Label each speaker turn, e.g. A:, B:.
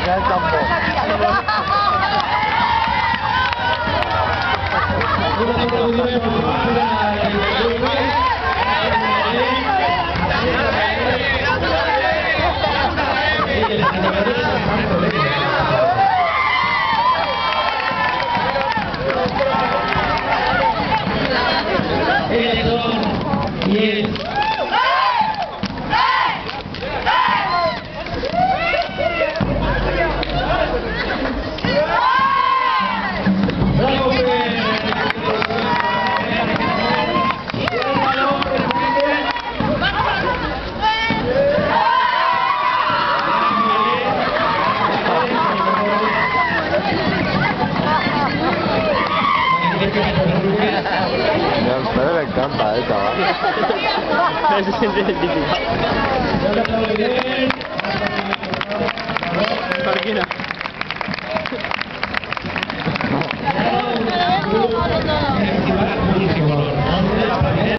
A: Ya el campo. A ustedes les encanta, chaval.
B: No se siente identificado. ¿Por qué no?